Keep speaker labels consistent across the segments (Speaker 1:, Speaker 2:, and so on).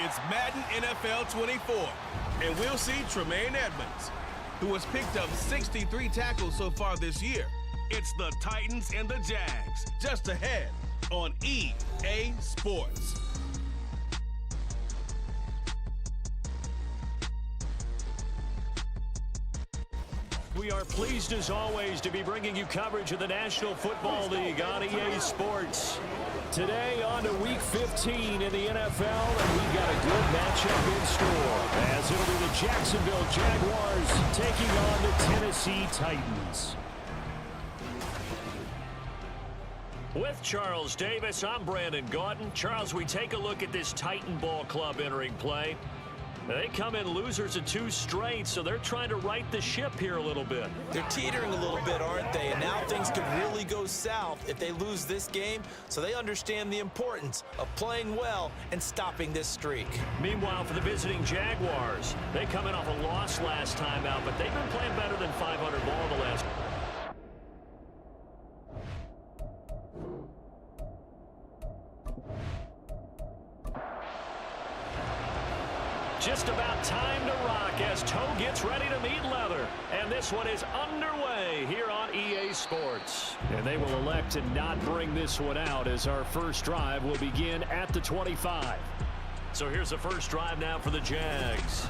Speaker 1: It's Madden NFL 24, and we'll see Tremaine Edmonds, who has picked up 63 tackles so far this year. It's the Titans and the Jags, just ahead on EA Sports.
Speaker 2: We are pleased as always to be bringing you coverage of the National Football League on EA Sports. Today on to Week 15 in the NFL, and we've got a good matchup in store, as it'll be the Jacksonville Jaguars taking on the Tennessee Titans. With Charles Davis, I'm Brandon Gaudin. Charles, we take a look at this Titan Ball Club entering play. They come in losers of 2 straight, so they're trying to right the ship here a little bit.
Speaker 3: They're teetering a little bit, aren't they? And now things could really go south if they lose this game, so they understand the importance of playing well and stopping this streak.
Speaker 2: Meanwhile, for the visiting Jaguars, they come in off a loss last time out, but they've been playing better than 500 ball the last. Just about time to rock as Toe gets ready to meet leather. And this one is underway here on EA Sports. And they will elect to not bring this one out as our first drive will begin at the 25. So here's the first drive now for the Jags.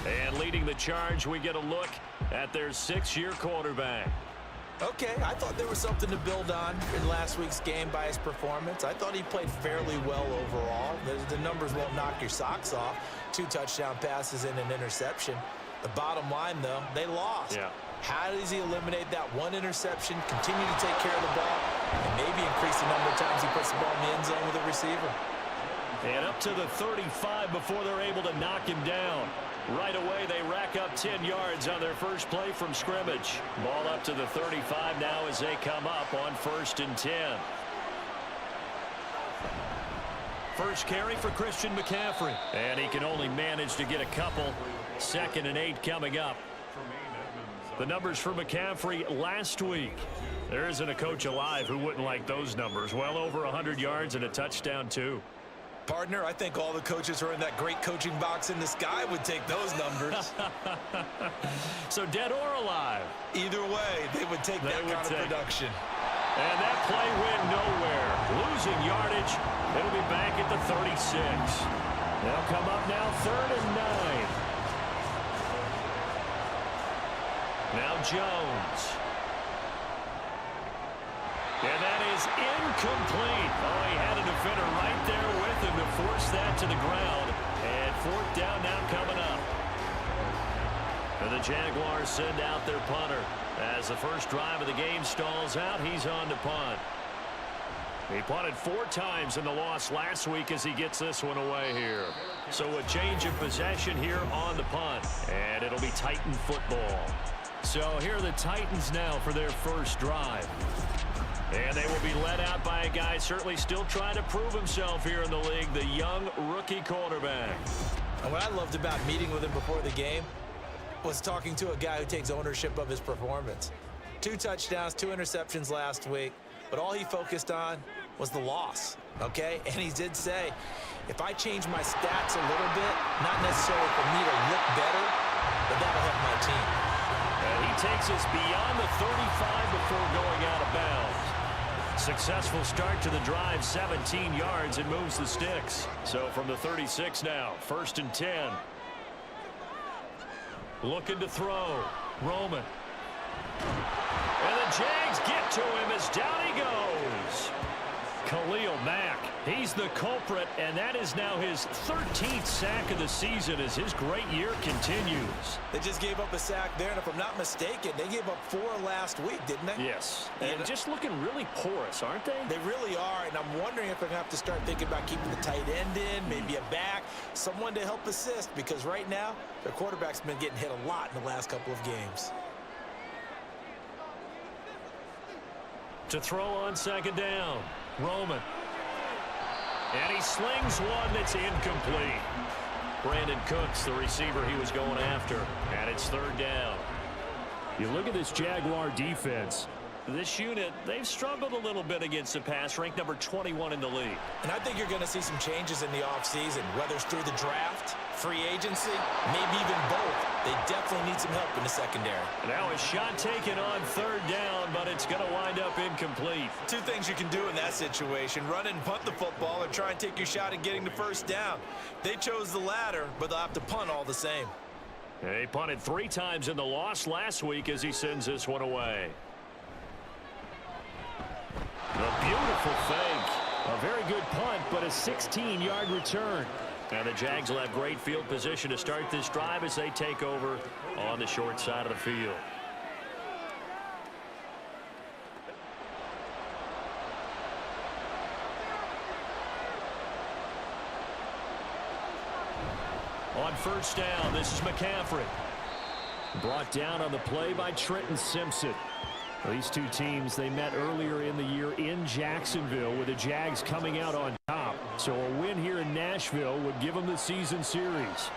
Speaker 2: And leading the charge, we get a look at their 6-year quarterback.
Speaker 3: Okay, I thought there was something to build on in last week's game by his performance. I thought he played fairly well overall. The numbers won't knock your socks off. 2 touchdown passes and an interception. The bottom line, though, they lost.
Speaker 2: Yeah.
Speaker 3: How does he eliminate that 1 interception, continue to take care of the ball, and maybe increase the number of times he puts the ball in the end zone with a receiver?
Speaker 2: And up to the 35 before they're able to knock him down. Right away, they rack up 10 yards on their first play from scrimmage. Ball up to the 35 now as they come up on 1st and 10. First carry for Christian McCaffrey. And he can only manage to get a couple. 2nd and 8 coming up. The numbers for McCaffrey last week. There isn't a coach alive who wouldn't like those numbers. Well over 100 yards and a touchdown, too.
Speaker 3: Partner, I think all the coaches who are in that great coaching box in the sky would take those numbers.
Speaker 2: So dead or alive?
Speaker 3: Either way, they would take that kind of production.
Speaker 2: And that play went nowhere. Losing yardage. It'll be back at the 36. They'll come up now 3rd and 9. Now Jones. And that is incomplete. Oh, he had a defender right there with him to force that to the ground. And 4th down now coming up. And the Jaguars send out their punter. As the first drive of the game stalls out, he's on to punt. He punted 4 times in the loss last week as he gets this one away here. So a change of possession here on the punt. And it'll be Titan football. So here are the Titans now for their first drive. And they will be led out by a guy certainly still trying to prove himself here in the league, the young rookie quarterback.
Speaker 3: And what I loved about meeting with him before the game was talking to a guy who takes ownership of his performance. 2 touchdowns, 2 interceptions last week, but all he focused on was the loss, okay? And he did say, if I change my stats a little bit, not necessarily for me to look better, but that'll help my team.
Speaker 2: And he takes us beyond the 35 before going out of bounds. Successful start to the drive, 17 yards, and moves the sticks. So from the 36 now, 1st and 10. Looking to throw. Roman. And the Jags get to him as down he goes. Khalil Mack, he's the culprit, and that is now his 13th sack of the season as his great year continues.
Speaker 3: They just gave up a sack there, and if I'm not mistaken, they gave up 4 last week, didn't they?
Speaker 2: Yes, and just looking really porous, aren't they?
Speaker 3: They really are, and I'm wondering if they're going to have to start thinking about keeping the tight end in, maybe a back, someone to help assist, because right now, their quarterback's been getting hit a lot in the last couple of games.
Speaker 2: To throw on 2nd down. Roman. And he slings one that's incomplete. Brandon Cooks, the receiver he was going after. And it's 3rd down. You look at this Jaguar defense. This unit, they've struggled a little bit against the pass, ranked number 21 in the league.
Speaker 3: And I think you're going to see some changes in the offseason, whether it's through the draft, free agency, maybe even both. They definitely need some help in the secondary.
Speaker 2: Now a shot taken on third down, but it's going to wind up incomplete.
Speaker 3: Two things you can do in that situation: run and punt the football, or try and take your shot at getting the first down. They chose the latter, but they'll have to punt all the same.
Speaker 2: He punted 3 times in the loss last week as he sends this one away. A beautiful fake. A very good punt, but a 16-yard return. And the Jags will have great field position to start this drive as they take over on the short side of the field. On first down, this is McCaffrey. Brought down on the play by Trenton Simpson. These two teams, they met earlier in the year in Jacksonville with the Jags coming out on top. So a win here in Nashville would give them the season series.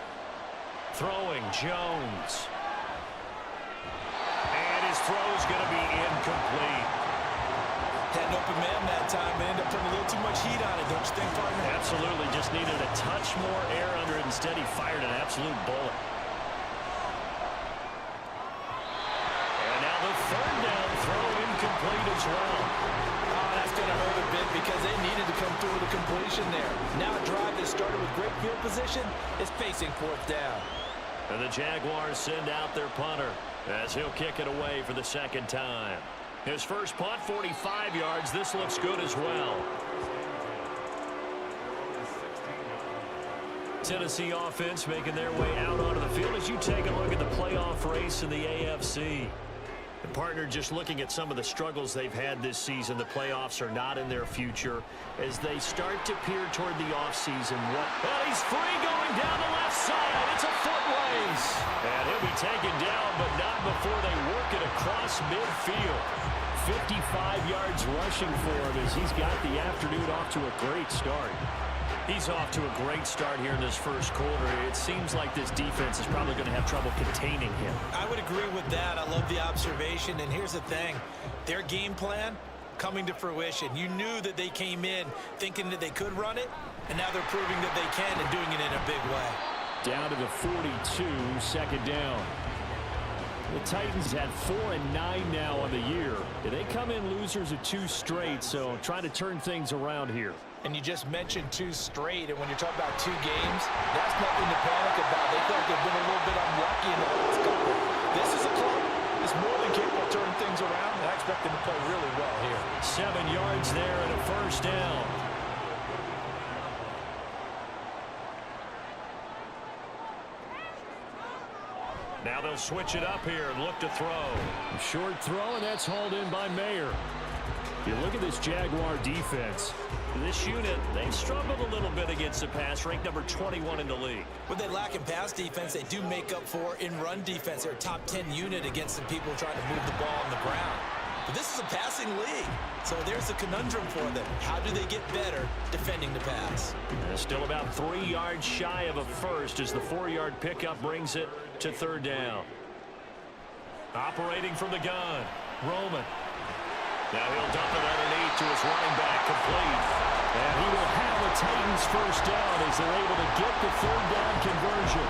Speaker 2: Throwing, Jones. And his throw's going to be incomplete.
Speaker 3: Had an open man that time, but ended up putting a little too much heat on it, don't you think, partner?
Speaker 2: Absolutely, just needed a touch more air under it. Instead, he fired an absolute bullet. And now the third down throw incomplete as well.
Speaker 3: Oh, that's going to hurt a bit because they needed to come through with a completion there. Now a drive that started with great field position is facing fourth down.
Speaker 2: And the Jaguars send out their punter as he'll kick it away for the second time. His first punt, 45 yards. This looks good as well. Tennessee offense making their way out onto the field as you take a look at the playoff race in the AFC. And partner, just looking at some of the struggles they've had this season, the playoffs are not in their future as they start to peer toward the offseason. Well, he's free going down the left side. It's a foot race. And he'll be taken down, but not before they work it across midfield. 55 yards rushing for him as he's got the afternoon off to a great start. He's off to a great start here in this first quarter. It seems like this defense is probably going to have trouble containing him.
Speaker 3: I would agree with that. I love the observation. And here's the thing. Their game plan coming to fruition. You knew that they came in thinking that they could run it, and now they're proving that they can and doing it in a big way.
Speaker 2: Down to the 42, second down. The Titans had 4-9 now on the year. They come in losers of 2 straight, so trying to turn things around here.
Speaker 3: And you just mentioned 2 straight, and when you're talking about 2 games, that's nothing to panic about. They feel like they've been a little bit unlucky in the last couple. This is a club that's more than capable of turning things around, and I expect them to play really well here.
Speaker 2: 7 yards there and a first down. Now they'll switch it up here and look to throw. Short throw, and that's hauled in by Mayer. You look at this Jaguar defense. This unit, they've struggled a little bit against the pass, ranked number 21 in the league.
Speaker 3: What they lack in pass defense, they do make up for in run defense. They're a top 10 unit against the people trying to move the ball on the ground. But this is a passing league, so there's a conundrum for them. How do they get better defending the pass?
Speaker 2: And still about 3 yards shy of a first as the 4-yard pickup brings it to third down. Operating from the gun, Roman. Now he'll dump it underneath to his running back, complete. And he will have a Titans first down as they're able to get the third down conversion.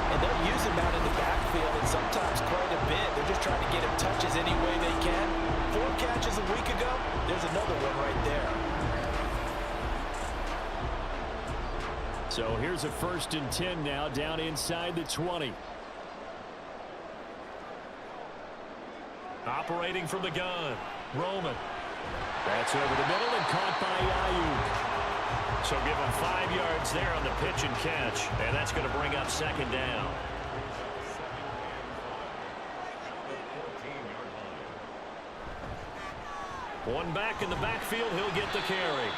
Speaker 3: And they'll use him out in the backfield, and sometimes quite a bit. They're just trying to get him touches any way they can. 4 catches a week ago, there's another one right there.
Speaker 2: So here's a 1st and 10 now, down inside the 20. Operating from the gun, Roman. That's over the middle and caught by Ayuk. So give him 5 yards there on the pitch and catch, and that's going to bring up second down. One back in the backfield, he'll get the carry.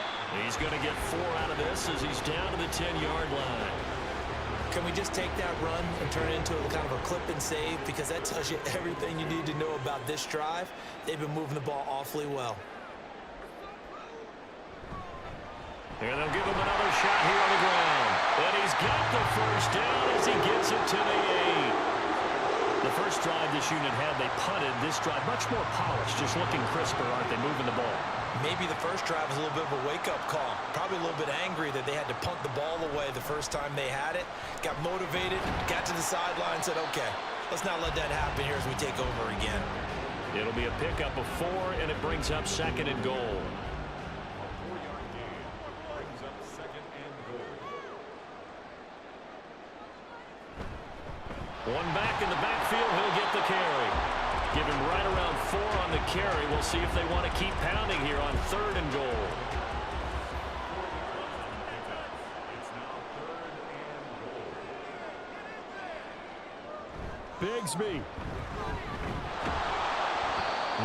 Speaker 2: He's going to get 4 out of this as he's down to the 10-yard line.
Speaker 3: Can we just take that run and turn it into a kind of a clip and save? Because that tells you everything you need to know about this drive. They've been moving the ball awfully well.
Speaker 2: And they'll give him another shot here on the ground. And he's got the first down as he gets it to the 8. The first drive this unit had, they punted. This drive, much more polished, just looking crisper, aren't they, moving the ball?
Speaker 3: Maybe the first drive was a little bit of a wake-up call. Probably a little bit angry that they had to punt the ball away the first time they had it. Got motivated, got to the sideline, said, okay, let's not let that happen here as we take over again.
Speaker 2: It'll be a pickup of 4, and it brings up 2nd and goal. One back in the backfield, he'll get the carry. Give him right around 4 on the carry. We'll see if they want to keep pounding here on 3rd and goal. Bigsby.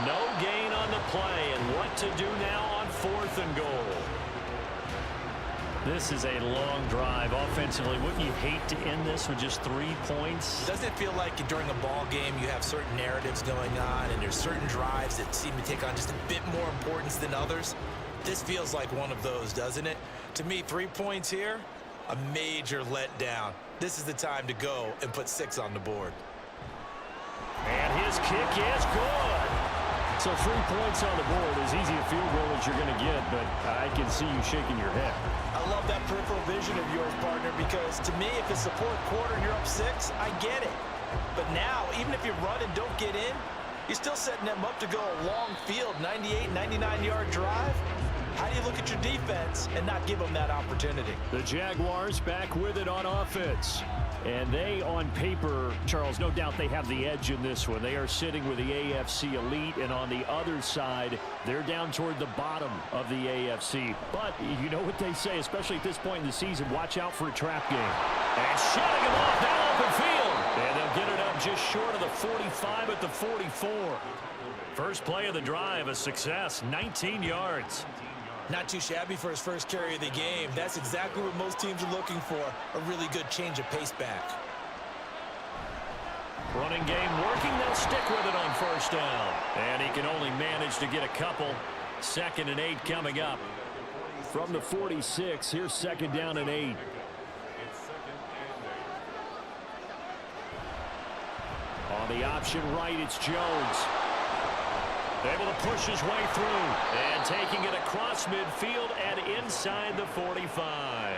Speaker 2: No gain on the play, and what to do now on 4th and goal. This is a long drive offensively. Wouldn't you hate to end this with just 3 points?
Speaker 3: Doesn't it feel like during a ball game you have certain narratives going on and there's certain drives that seem to take on just a bit more importance than others? This feels like one of those, doesn't it? To me, 3 points here, a major letdown. This is the time to go and put 6 on the board.
Speaker 2: And his kick is good. So 3 points on the board, as easy a field goal as you're going to get, but I can see you shaking your head.
Speaker 3: I love that peripheral vision of yours, partner, because to me, if it's the 4th quarter and you're up 6, I get it. But now, even if you run and don't get in, you're still setting them up to go a long field, 98, 99-yard drive. How do you look at your defense and not give them that opportunity?
Speaker 2: The Jaguars back with it on offense. And they, on paper, Charles, no doubt they have the edge in this one. They are sitting with the AFC elite, and on the other side, they're down toward the bottom of the AFC. But you know what they say, especially at this point in the season, watch out for a trap game. And shutting him off down open field. And they'll get it up just short of the 45 at the 44. First play of the drive, a success, 19 yards.
Speaker 3: Not too shabby for his first carry of the game. That's exactly what most teams are looking for, a really good change of pace back.
Speaker 2: Running game working, they'll stick with it on 1st down. And he can only manage to get a couple. 2nd and 8 coming up. From the 46, here's 2nd down and 8. On the option right, it's Jones. Able to push his way through and taking it across midfield and inside the 45.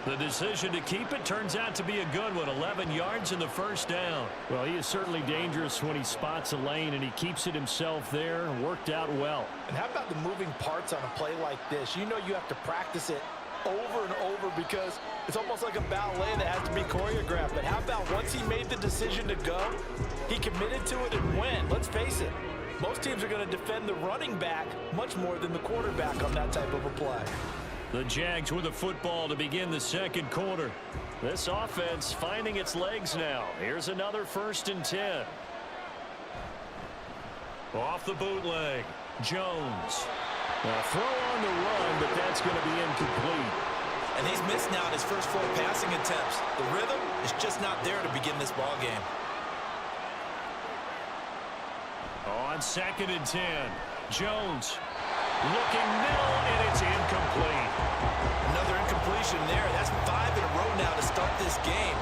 Speaker 2: The decision to keep it turns out to be a good one. 11 yards in the 1st down. Well, he is certainly dangerous when he spots a lane, and he keeps it himself there and worked out well.
Speaker 3: And how about the moving parts on a play like this? You know you have to practice it over and over because it's almost like a ballet that has to be choreographed. But how about once he made the decision to go, he committed to it and went. Let's face it. Most teams are going to defend the running back much more than the quarterback on that type of a play.
Speaker 2: The Jags with the football to begin the 2nd quarter. This offense finding its legs now. Here's another 1st and 10. Off the bootleg, Jones. A throw on the run, but that's going to be incomplete.
Speaker 3: And he's missed now in his first 4 passing attempts. The rhythm is just not there to begin this ball game.
Speaker 2: On 2nd and 10, Jones looking middle, and it's incomplete.
Speaker 3: Another incompletion there. That's 5 in a row now to start this game.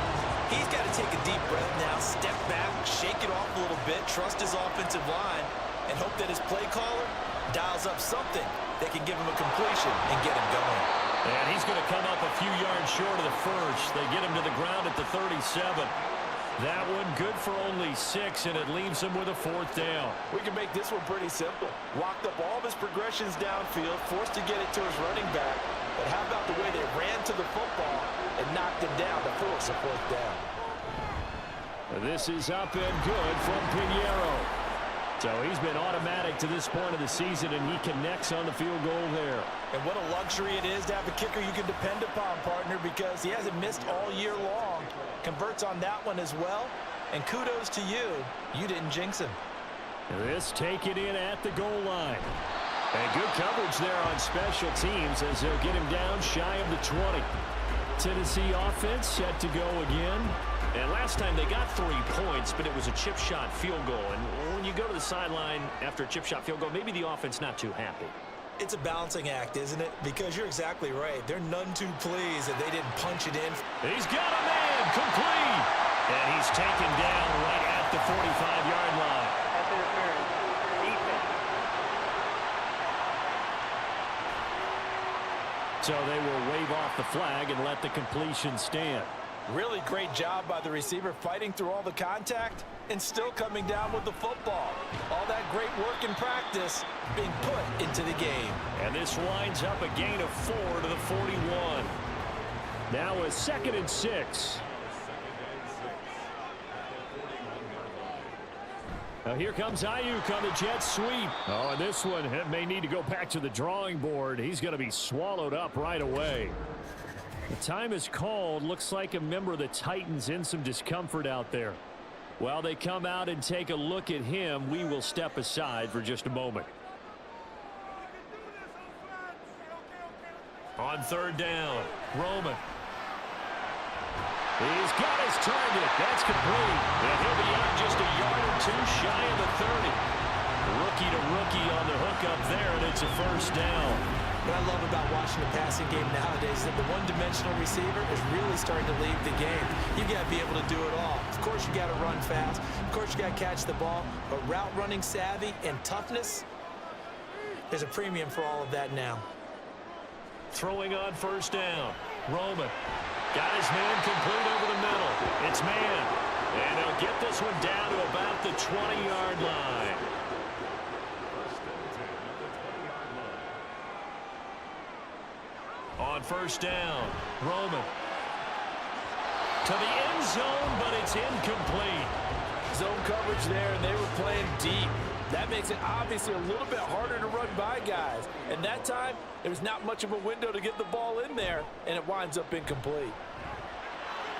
Speaker 3: He's got to take a deep breath now, step back, shake it off a little bit, trust his offensive line, and hope that his play caller dials up something that can give him a completion and get him going.
Speaker 2: And he's going to come up a few yards short of the first. They get him to the ground at the 37. That one good for only 6, and it leaves him with a 4th down.
Speaker 3: We can make this one pretty simple. Walked up all of his progressions downfield, forced to get it to his running back. But how about the way they ran to the football and knocked him down to force a 4th down?
Speaker 2: This is up and good from Pinheiro. So he's been automatic to this point of the season, and he connects on the field goal there.
Speaker 3: And what a luxury it is to have a kicker you can depend upon, partner, because he hasn't missed all year long. Converts on that one as well. And kudos to you. You didn't jinx him.
Speaker 2: This taken in at the goal line. And good coverage there on special teams as they'll get him down shy of the 20. Tennessee offense set to go again. And last time they got 3 points, but it was a chip shot field goal. And when you go to the sideline after a chip shot field goal, maybe the offense not too happy.
Speaker 3: It's a balancing act, isn't it? Because you're exactly right. They're none too pleased that they didn't punch it in.
Speaker 2: He's got a man complete. And he's taken down right at the 45-yard line.
Speaker 4: That's interference. Defense.
Speaker 2: So they will wave off the flag and let the completion stand.
Speaker 3: Really great job by the receiver fighting through all the contact and still coming down with the football. All that great work in practice being put into the game.
Speaker 2: And this winds up a gain of 4 to the 41. Now a 2nd and 6. Now here comes Ayuk on the jet sweep. Oh, and this one may need to go back to the drawing board. He's going to be swallowed up right away. The time is called. Looks like a member of the Titans in some discomfort out there. While they come out and take a look at him, we will step aside for just a moment. On 3rd down, Roman. He's got his target. That's complete. And he'll be out just a yard or 2 shy of the 30. Rookie to rookie on the hook up there, and it's a 1st down.
Speaker 3: What I love about watching the passing game nowadays is that the one-dimensional receiver is really starting to lead the game. You got to be able to do it all. Of course, you got to run fast. Of course, you got to catch the ball. But route running savvy and toughness, there's a premium for all of that now.
Speaker 2: Throwing on 1st down, Roman. Got his man complete over the middle. It's man. And he'll get this one down to about the 20-yard line. On 1st down, Roman. To the end zone, but it's incomplete.
Speaker 3: Zone coverage there, and they were playing deep. That makes it obviously a little bit harder to run by guys. And that time, there was not much of a window to get the ball in there, and it winds up incomplete.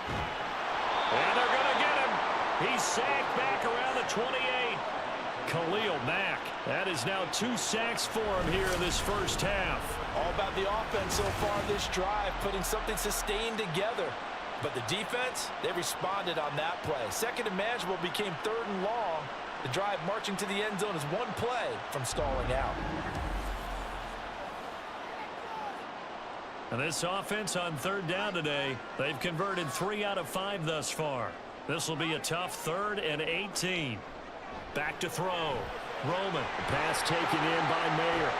Speaker 2: And they're going to get him. He's sacked back around the 28. Khalil Mack. That is now 2 sacks for him here in this 1st half.
Speaker 3: All about the offense so far this drive, putting something sustained together. But the defense, they responded on that play. 2nd and manageable became 3rd and long. The drive marching to the end zone is 1 play from stalling out.
Speaker 2: And this offense on 3rd down today, they've converted 3 out of 5 thus far. This will be a tough 3rd and 18. Back to throw. Roman. Pass taken in by Mayer.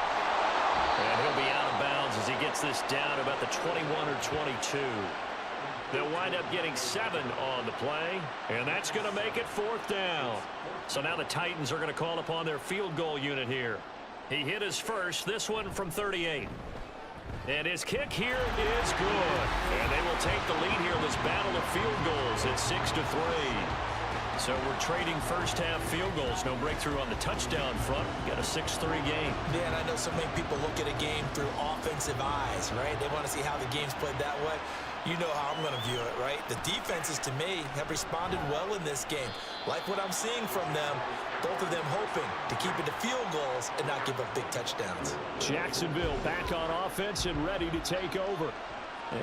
Speaker 2: And he'll be out of bounds as he gets this down about the 21 or 22. They'll wind up getting 7 on the play, and that's going to make it 4th down. So now the Titans are going to call upon their field goal unit here. He hit his first, this one from 38. And his kick here is good. And they will take the lead here in this battle of field goals at 6-3. So we're trading 1st half field goals. No breakthrough on the touchdown front. Got a 6-3 game.
Speaker 3: Yeah, and I know so many people look at a game through offensive eyes, right? They want to see how the game's played that way. You know how I'm going to view it, right? The defenses, to me, have responded well in this game. Like what I'm seeing from them, both of them hoping to keep it to field goals and not give up big touchdowns.
Speaker 2: Jacksonville back on offense and ready to take over.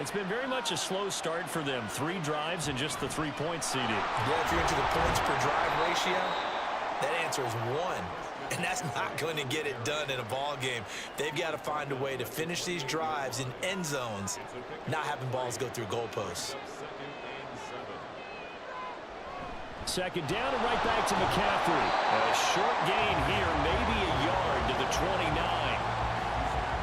Speaker 2: It's been very much a slow start for them. 3 drives and just the 3 points seeded.
Speaker 3: Yeah, if you're into the points per drive ratio, that answer is 1. And that's not going to get it done in a ball game. They've got to find a way to finish these drives in end zones, not having balls go through goalposts.
Speaker 2: 2nd down and right back to McCaffrey. A short gain here, maybe a yard to the 29.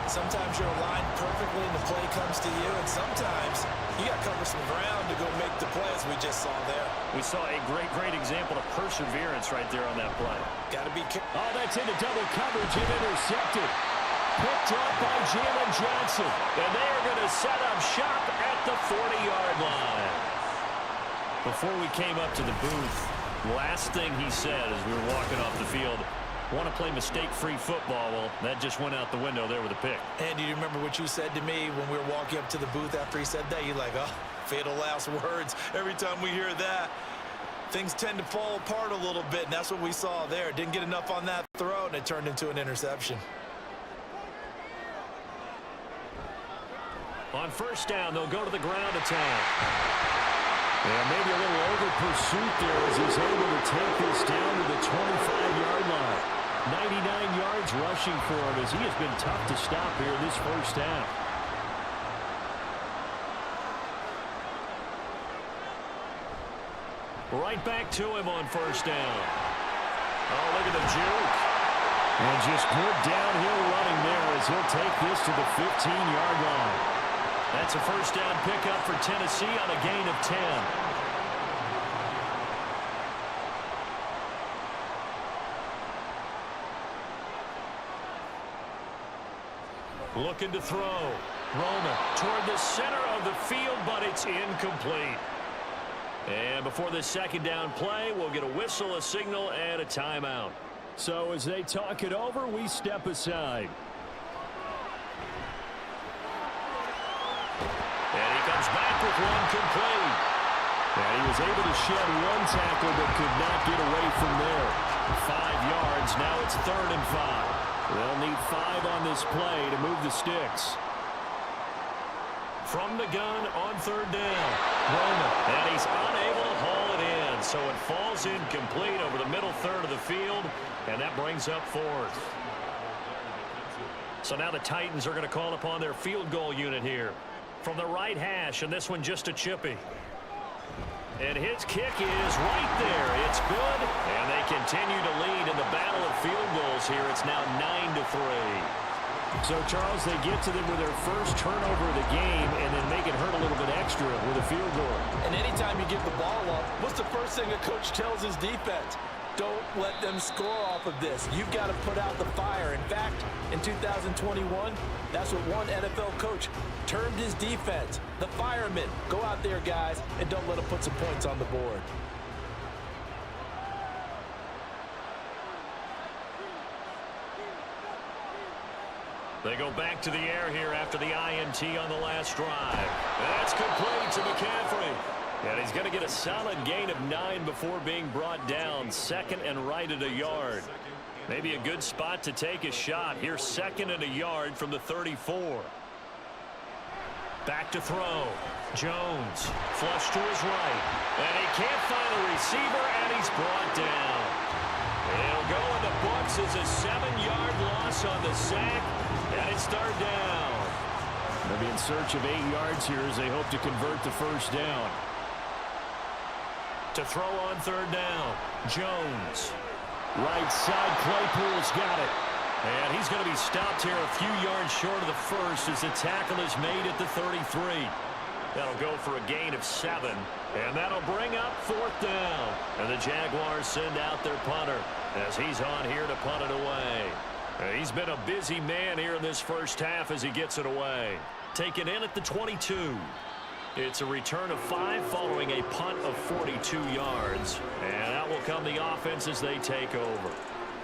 Speaker 3: Sometimes you're aligned perfectly and the play comes to you, and sometimes you got to cover some ground to go make the play, as we just saw there.
Speaker 2: We saw a great example of perseverance right there on that play.
Speaker 3: Got to be careful.
Speaker 2: Oh, that's into double coverage and intercepted. Picked up by Jalen Johnson. And they are going to set up shop at the 40-yard line. Before we came up to the booth, last thing he said as we were walking off the field, want to play mistake-free football. Well, that just went out the window there with a pick.
Speaker 3: And do you remember what you said to me when we were walking up to the booth after he said that? You're like, oh, fatal last words. Every time we hear that, things tend to fall apart a little bit, and that's what we saw there. Didn't get enough on that throw, and it turned into an interception.
Speaker 2: On 1st down, they'll go to the ground attack. And maybe a little over-pursuit there as he's able to take this down to the 25-yard line. 99 yards rushing for him as he has been tough to stop here this 1st half. Right back to him on first down. Oh, look at the juke. And just good downhill running there as he'll take this to the 15-yard line. That's a first down pickup for Tennessee on a gain of 10. Looking to throw. Roman toward the center of the field, but it's incomplete. And before this second down play, we'll get a whistle, a signal, and a timeout. So as they talk it over, we step aside. And he comes back with one complete. And he was able to shed one tackle but could not get away from there. 5 yards. Now it's 3rd and 5. They'll need 5 on this play to move the sticks. From the gun on 3rd down. Roman. And he's unable to haul it in. So it falls incomplete over the middle third of the field. And that brings up 4th. So now the Titans are going to call upon their field goal unit here. From the right hash, and this one just a chippy. And his kick is right there. It's good, and they continue to lead in the battle of field goals here. It's now 9-3. So, Charles, they get to them with their first turnover of the game and then make it hurt a little bit extra with a field goal.
Speaker 3: And anytime you give the ball up, what's the first thing a coach tells his defense? Don't let them score off of this. You've got to put out the fire. In fact, in 2021, that's what one NFL coach termed his defense. The firemen. Go out there, guys, and don't let them put some points on the board.
Speaker 2: They go back to the air here after the INT on the last drive. That's complete to McCaffrey. And he's going to get a solid gain of 9 before being brought down. 2nd and right at a yard. Maybe a good spot to take a shot. Here's 2nd and a yard from the 34. Back to throw. Jones. Flush to his right. And he can't find a receiver, and he's brought down. He'll go in the books as a 7-yard loss on the sack. And it's 3rd down. They'll be in search of 8 yards here as they hope to convert the first down. To throw on 3rd down. Jones. Right side, Claypool's got it. And he's going to be stopped here a few yards short of the first as the tackle is made at the 33. That'll go for a gain of 7. And that'll bring up 4th down. And the Jaguars send out their punter as he's on here to punt it away. He's been a busy man here in this first half as he gets it away. Taken in at the 22. It's a return of 5 following a punt of 42 yards. And out will come the offense as they take over.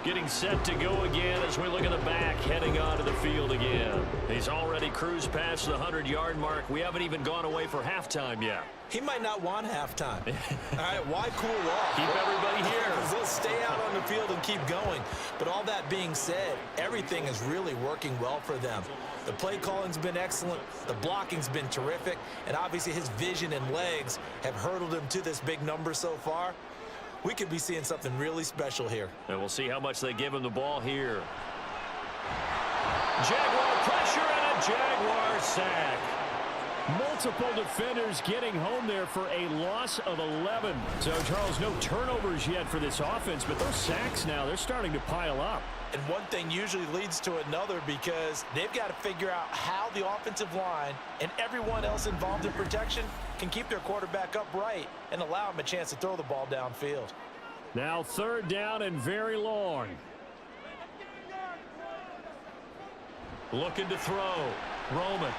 Speaker 2: Getting set to go again as we look at the back, heading onto the field again. He's already cruised past the 100-yard mark. We haven't even gone away for halftime yet.
Speaker 3: He might not want halftime. All right, why cool off?
Speaker 2: Keep everybody here.
Speaker 3: Because they'll stay out on the field and keep going. But all that being said, everything is really working well for them. The play calling's been excellent. The blocking's been terrific. And obviously his vision and legs have hurdled him to this big number so far. We could be seeing something really special here.
Speaker 2: And we'll see how much they give him the ball here. Jaguar pressure and a Jaguar sack. Multiple defenders getting home there for a loss of 11. So, Charles, no turnovers yet for this offense, but those sacks now, they're starting to pile up.
Speaker 3: And one thing usually leads to another because they've got to figure out how the offensive line and everyone else involved in protection can keep their quarterback upright and allow him a chance to throw the ball downfield.
Speaker 2: Now 3rd down and very long. Looking to throw. Roman.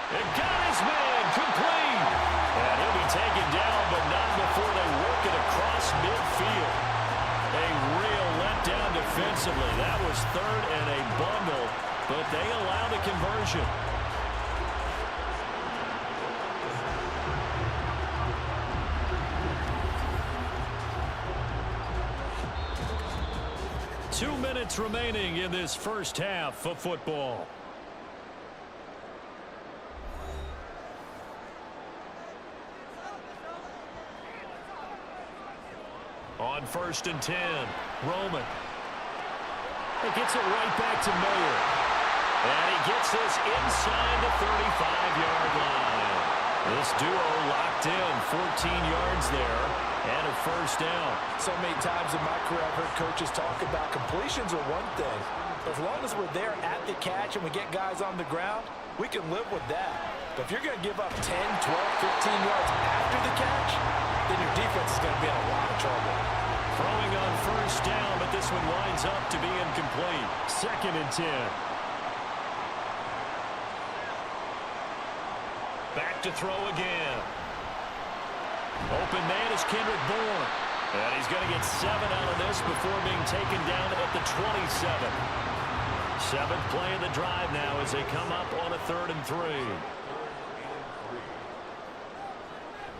Speaker 2: And got his man complete. And he'll be taken down, but not before they work it across midfield. A real letdown defensively. That was 3rd and a bundle, but they allow the conversion. Two minutes remaining in this first half of football. On 1st and 10, Roman. He gets it right back to Miller. And he gets this inside the 35-yard line. This duo locked in, 14 yards there, and a first down.
Speaker 3: So many times in my career, I've heard coaches talk about completions are one thing. But as long as we're there at the catch and we get guys on the ground, we can live with that. But if you're going to give up 10, 12, 15 yards after the catch, then your defense is going to be in a lot of trouble.
Speaker 2: Throwing on first down, but this one winds up to be incomplete. 2nd and 10. Back to throw again. Open man is Kendrick Bourne. And he's going to get 7 out of this before being taken down at the 27. 7th play of the drive now as they come up on a 3rd and 3.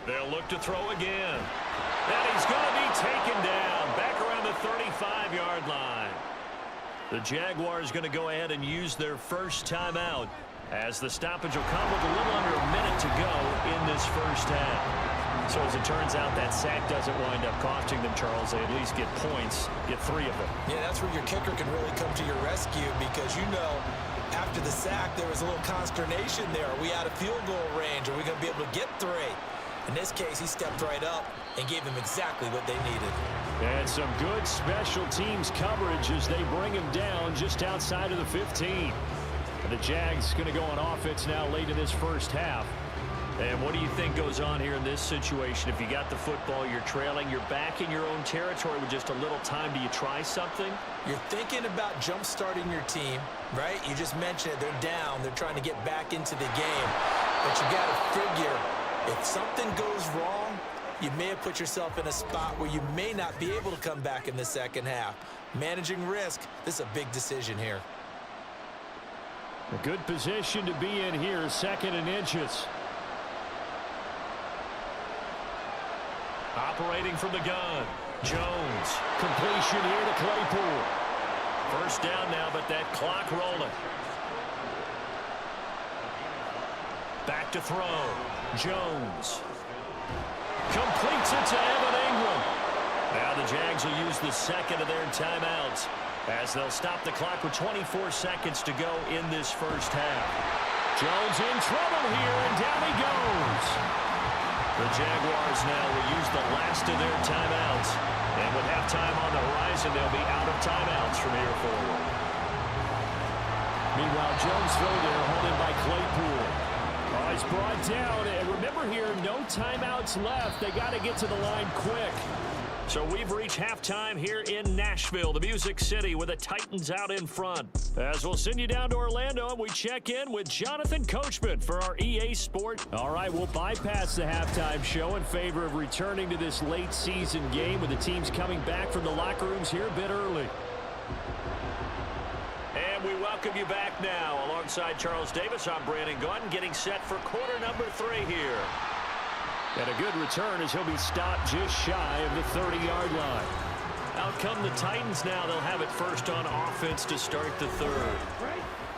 Speaker 2: They'll look to throw again. And he's going to be taken down back around the 35-yard line. The Jaguars going to go ahead and use their first timeout as the stoppage will come with a little under a minute to go in this first half. So as it turns out, that sack doesn't wind up costing them, Charles. They at least get points, get 3 of them.
Speaker 3: Yeah, that's where your kicker can really come to your rescue because, you know, after the sack, there was a little consternation there. Are we out of field goal range? Are we going to be able to get 3? In this case, he stepped right up and gave them exactly what they needed.
Speaker 2: And some good special teams coverage as they bring him down just outside of the 15. And the Jags going to go on offense now late in this first half. And what do you think goes on here in this situation? If you got the football, you're trailing, you're back in your own territory with just a little time. Do you try something?
Speaker 3: You're thinking about jump-starting your team, right? You just mentioned it. They're down. They're trying to get back into the game. But you got to figure, if something goes wrong, you may have put yourself in a spot where you may not be able to come back in the second half. Managing risk, this is a big decision here.
Speaker 2: A good position to be in here, 2nd and inches. Operating from the gun. Jones. Completion here to Claypool. First down now, but that clock rolling. Back to throw. Jones. Completes it to Evan Ingram. Now the Jags will use the 2nd of their timeouts as they'll stop the clock with 24 seconds to go in this first half. Jones in trouble here, and down he goes. The Jaguars now will use the last of their timeouts. And with halftime on the horizon, they'll be out of timeouts from here forward. Meanwhile, Jones throw there, held in by Claypool. Oh, he's brought down. And remember here, no timeouts left. They got to get to the line quick. So we've reached halftime here in Nashville, the Music City, with the Titans out in front. As we'll send you down to Orlando, and we check in with Jonathan Coachman for our EA Sport. All right, we'll bypass the halftime show in favor of returning to this late season game with the teams coming back from the locker rooms here a bit early. And we welcome you back now. Alongside Charles Davis, I'm Brandon Gunn, getting set for quarter number 3 here. And a good return as he'll be stopped just shy of the 30-yard line. Out come the Titans now. They'll have it first on offense to start the 3rd.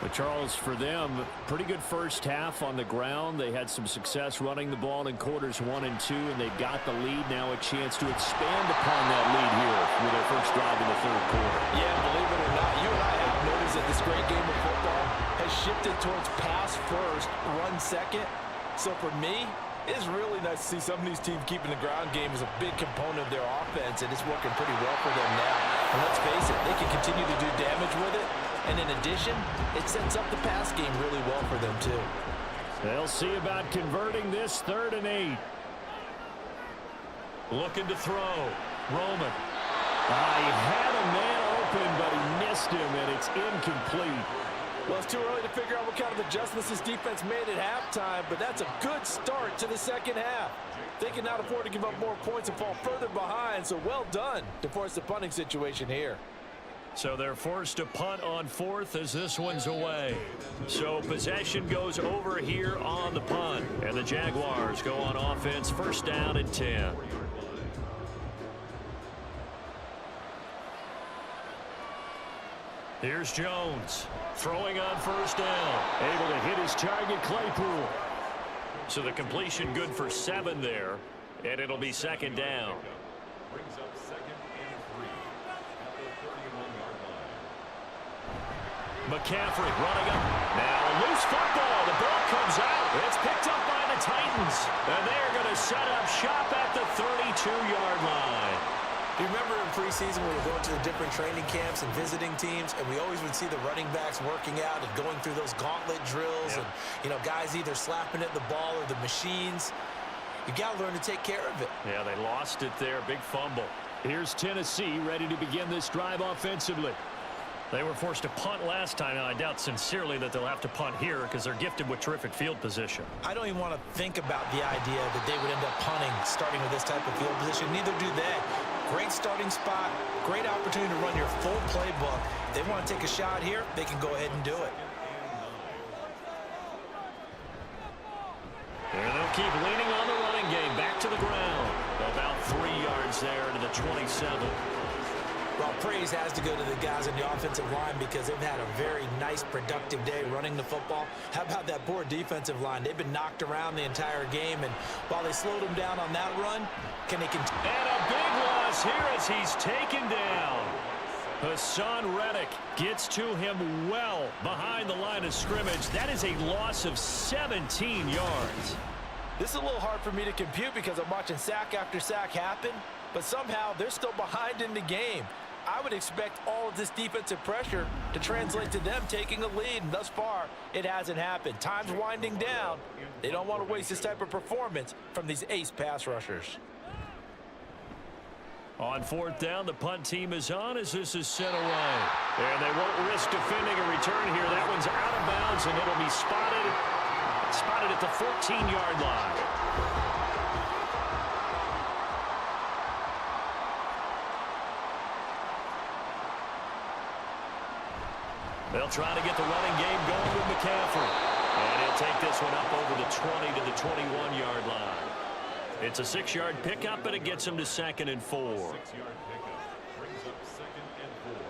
Speaker 2: But Charles, for them, pretty good first half on the ground. They had some success running the ball in quarters 1 and 2, and they've got the lead now, a chance to expand upon that lead here with their first drive in the 3rd quarter.
Speaker 3: Yeah, believe it or not, you and I have noticed that this great game of football has shifted towards pass first, run second. So for me, it is really nice to see some of these teams keeping the ground game as a big component of their offense, and it's working pretty well for them now. And let's face it, they can continue to do damage with it. And in addition, it sets up the pass game really well for them, too.
Speaker 2: They'll see about converting this 3rd and 8. Looking to throw. Roman. He had a man open, but he missed him, and it's incomplete.
Speaker 3: Well, it's too early to figure out what kind of adjustments this defense made at halftime, but that's a good start to the second half. They can not afford to give up more points and fall further behind, so well done to force the punting situation here.
Speaker 2: So they're forced to punt on 4th as this one's away. So possession goes over here on the punt, and the Jaguars go on offense, first down and 10. Here's Jones, throwing on first down. Able to hit his target, Claypool. So the completion good for 7 there, and it'll be 2nd down.
Speaker 5: Brings up 2nd and 3 at the 31-yard line.
Speaker 2: McCaffrey running up. Now a loose football. The ball comes out. It's picked up by the Titans. And they're going to set up shop at the 32-yard line.
Speaker 3: Do you remember in preseason when we were going to the different training camps and visiting teams, and we always would see the running backs working out and going through those gauntlet drills, and, you know, guys either slapping at the ball or the machines. You got to learn to take care of it.
Speaker 2: Yeah, they lost it there. Big fumble. Here's Tennessee ready to begin this drive offensively. They were forced to punt last time, and I doubt sincerely that they'll have to punt here because they're gifted with terrific field position.
Speaker 3: I don't even want to think about the idea that they would end up punting starting with this type of field position. Neither do they. Great starting spot, great opportunity to run your full playbook. If they want to take a shot here, they can go ahead and do it.
Speaker 2: And they'll keep leaning on the running game. Back to the ground. About 3 yards there to the 27.
Speaker 3: Well, praise has to go to the guys on the offensive line because they've had a very nice, productive day running the football. How about that poor defensive line? They've been knocked around the entire game, and while they slowed them down on that run, can they continue?
Speaker 2: And a big loss here as he's taken down. Hassan Reddick gets to him well behind the line of scrimmage. That is a loss of 17 yards.
Speaker 3: This is a little hard for me to compute because I'm watching sack after sack happen, but somehow they're still behind in the game. I would expect all of this defensive pressure to translate to them taking a lead, and thus far, it hasn't happened. Time's winding down. They don't want to waste this type of performance from these ace pass rushers.
Speaker 2: On fourth down, the punt team is on as this is sent away. And they won't risk defending a return here. That one's out of bounds, and it'll be spotted at the 14-yard line. They'll try to get the running game going with McCaffrey. And he'll take this one up over the 20 to the 21-yard line. It's a 6-yard pickup, but it gets him to 2nd and 4.
Speaker 5: 6-yard pickup brings up 2nd and 4.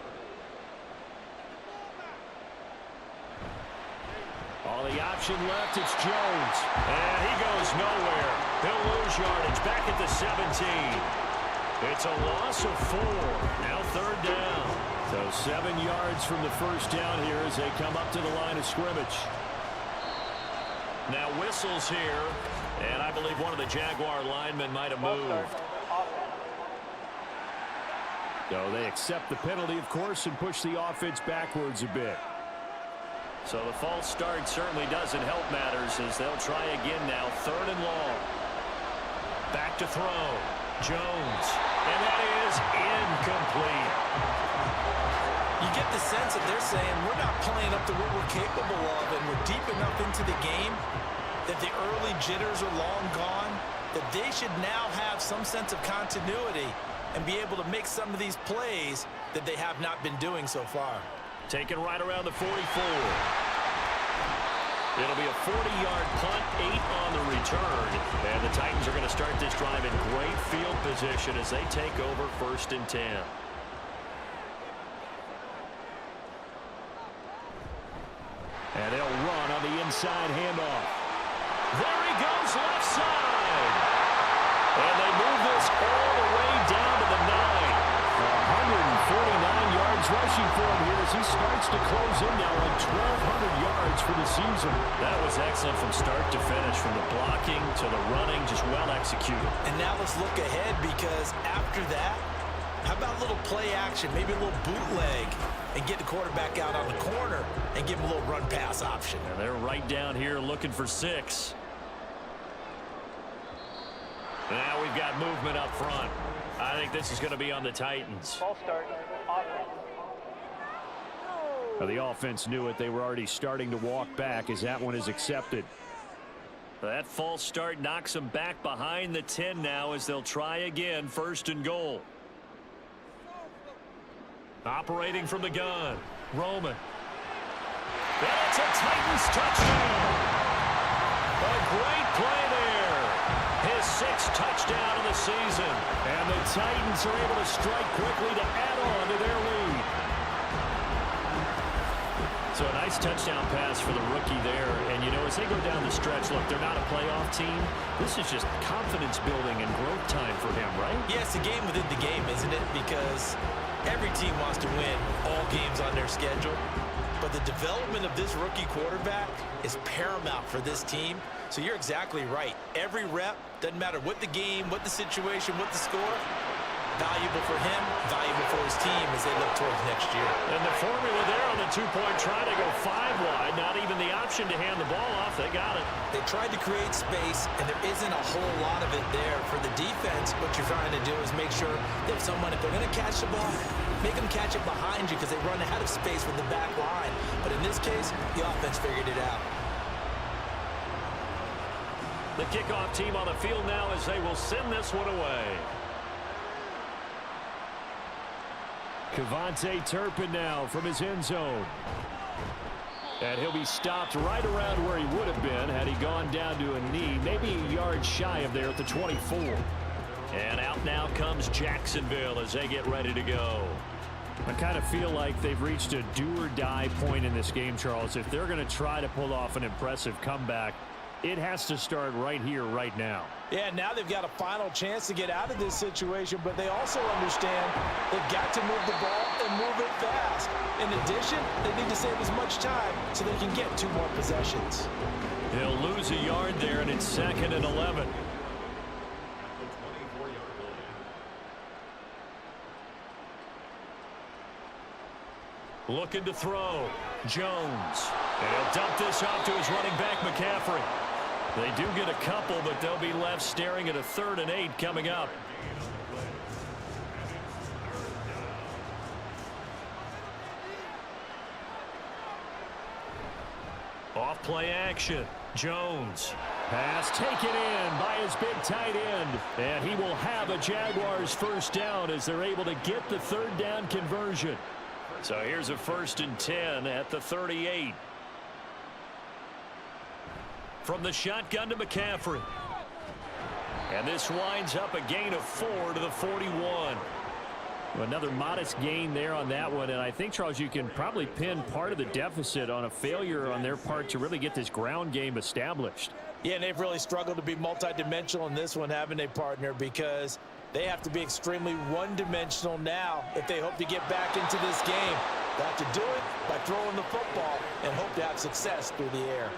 Speaker 2: On the option left, it's Jones. And he goes nowhere. He'll lose yardage back at the 17. It's a loss of 4. Now 3rd down. So 7 yards from the first down here as they come up to the line of scrimmage. Now whistles here. And I believe one of the Jaguar linemen might have moved. So they accept the penalty, of course, and push the offense backwards a bit. So the false start certainly doesn't help matters as they'll try again now. 3rd and long. Back to throw. Jones. And that is incomplete.
Speaker 3: You get the sense that they're saying we're not playing up to what we're capable of, and we're deep enough into the game that the early jitters are long gone, that they should now have some sense of continuity and be able to make some of these plays that they have not been doing so far.
Speaker 2: Taken right around the 44. It'll be a 40-yard punt, 8 on the return. And the Titans are going to start this drive in great field position as they take over 1st and 10. And they'll run on the inside handoff. There he goes, left side. And they move this all the way down to the 9. 149 yards rushing for him here as he starts to close in now on 1,200 yards for the season. That was excellent from start to finish, from the blocking to the running, just well executed.
Speaker 3: And now let's look ahead, because after that, how about a little play action, maybe a little bootleg, and get the quarterback out on the corner and give him a little run pass option.
Speaker 2: And they're right down here looking for 6. Now we've got movement up front. I think this is going to be on the Titans.
Speaker 4: False start. Offense.
Speaker 2: Well, the offense knew it. They were already starting to walk back as that one is accepted. That false start knocks them back behind the 10 now as they'll try again. 1st and goal. Operating from the gun. Roman. That's a Titans touchdown. A great play there. His 6th touchdown of the season. And the Titans are able to strike quickly to add on to their lead. So a nice touchdown pass for the rookie there. And, you know, as they go down the stretch, look, they're not a playoff team. This is just confidence building and growth time for him, right?
Speaker 3: Yeah, it's a game within the game, isn't it? Because every team wants to win all games on their schedule. But the development of this rookie quarterback is paramount for this team. So you're exactly right. Every rep, doesn't matter what the game, what the situation, what the score, valuable for him, valuable for his team as they look towards next year.
Speaker 2: And the formula there on the two-point try to go 5 wide. Not even the option to hand the ball off. They got it.
Speaker 3: They tried to create space, and there isn't a whole lot of it there. For the defense, what you're trying to do is make sure that someone, if they're going to catch the ball, make them catch it behind you because they run out of space with the back line. But in this case, the offense figured it out.
Speaker 2: The kickoff team on the field now as they will send this one away. Kevontae Turpin now from his end zone. And he'll be stopped right around where he would have been had he gone down to a knee, maybe a yard shy of there at the 24. And out now comes Jacksonville as they get ready to go. I kind of feel like they've reached a do-or-die point in this game, Charles. If they're going to try to pull off an impressive comeback, it has to start right here, right now.
Speaker 3: Yeah, now they've got a final chance to get out of this situation, but they also understand they've got to move the ball and move it fast. In addition, they need to save as much time so they can get 2 more possessions.
Speaker 2: He'll lose a yard there, and it's 2nd and 11. Looking to throw. Jones. And he'll dump this off to his running back, McCaffrey. They do get a couple, but they'll be left staring at a 3rd and 8 coming up. Off play action. Jones. Pass taken in by his big tight end. And he will have a Jaguars first down as they're able to get the 3rd down conversion. So here's a 1st and 10 at the 38. From the shotgun to McCaffrey. And this winds up a gain of 4 to the 41. Another modest gain there on that one. And I think, Charles, you can probably pin part of the deficit on a failure on their part to really get this ground game established.
Speaker 3: Yeah, and they've really struggled to be multidimensional in this one, haven't they, partner? Because they have to be extremely one-dimensional now if they hope to get back into this game. They have to do it by throwing the football and hope to have success through the air.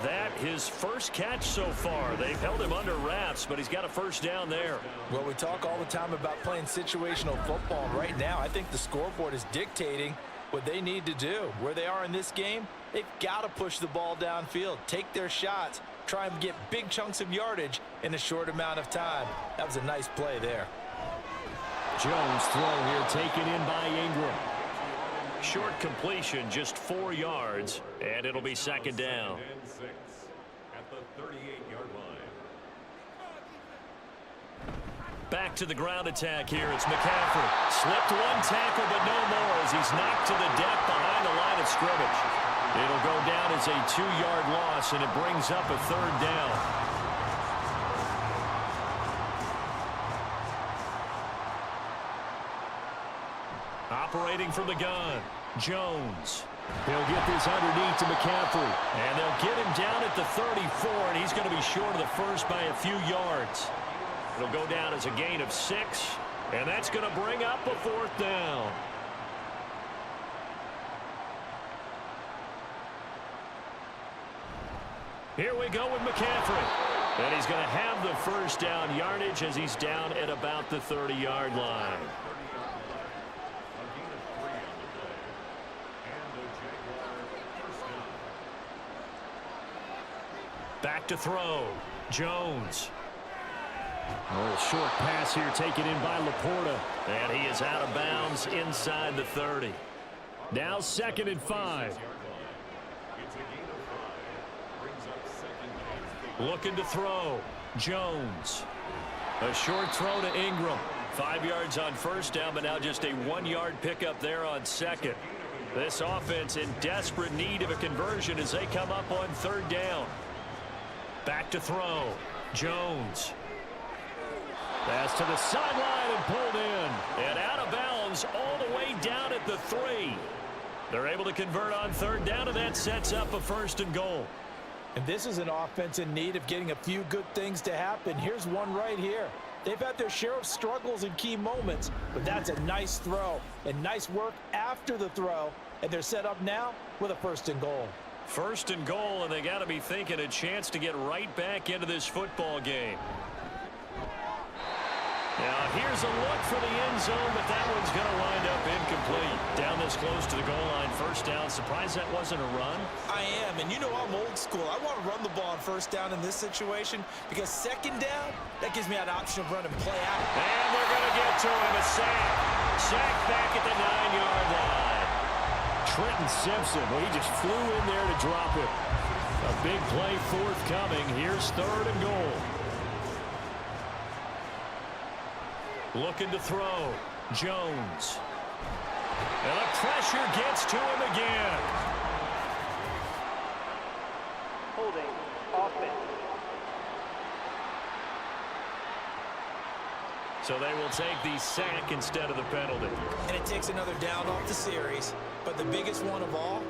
Speaker 2: That his first catch so far. They've held him under wraps, but he's got a first down there.
Speaker 3: Well, we talk all the time about playing situational football. Right now, I think the scoreboard is dictating what they need to do. Where they are in this game, they've got to push the ball downfield, take their shots, try and get big chunks of yardage in a short amount of time. That was a nice play there.
Speaker 2: Jones throw here taken in by Ingram. Short completion, just 4 yards, and it'll be 2nd down.
Speaker 5: At the 38-yard line.
Speaker 2: Back to the ground attack here. It's McCaffrey. Slipped 1 tackle, but no more as he's knocked to the deck behind the line of scrimmage. It'll go down as a 2-yard loss, and it brings up a 3rd down. Operating from the gun, Jones. He'll get this underneath to McCaffrey. And they'll get him down at the 34, and he's going to be short of the first by a few yards. It'll go down as a gain of 6, and that's going to bring up a 4th down. Here we go with McCaffrey. And he's going to have the first down yardage as he's down at about the 30-yard line. Back to throw. Jones. A little short pass here taken in by Laporta. And he is out of bounds inside the 30. Now 2nd and 5. Looking to throw. Jones. A short throw to Ingram. 5 yards on first down, but now just a 1-yard pickup there on 2nd. This offense in desperate need of a conversion as they come up on 3rd down. Back to throw. Jones. Pass to the sideline and pulled in. And out of bounds all the way down at the 3. They're able to convert on 3rd down, and that sets up a 1st and goal.
Speaker 3: And this is an offense in need of getting a few good things to happen. Here's one right here. They've had their share of struggles in key moments, but that's a nice throw and nice work after the throw, and they're set up now with a 1st and goal.
Speaker 2: 1st and goal, and they got to be thinking a chance to get right back into this football game. Now, here's a look for the end zone, but that one's going to wind up incomplete. Down this close to the goal line, 1st down. Surprised that wasn't a run?
Speaker 3: I am, and you know I'm old school. I want to run the ball on 1st down in this situation because 2nd down, that gives me an option of running play out.
Speaker 2: And they're going to get to him, a sack. Sack back at the 9-yard line. Trenton Simpson, well, he just flew in there to drop it. A big play forthcoming. Here's 3rd and goal. Looking to throw. Jones. And the pressure gets to him again.
Speaker 4: Holding. Offense.
Speaker 2: So they will take the sack instead of the penalty.
Speaker 3: And it takes another down off the series. But the biggest one of all,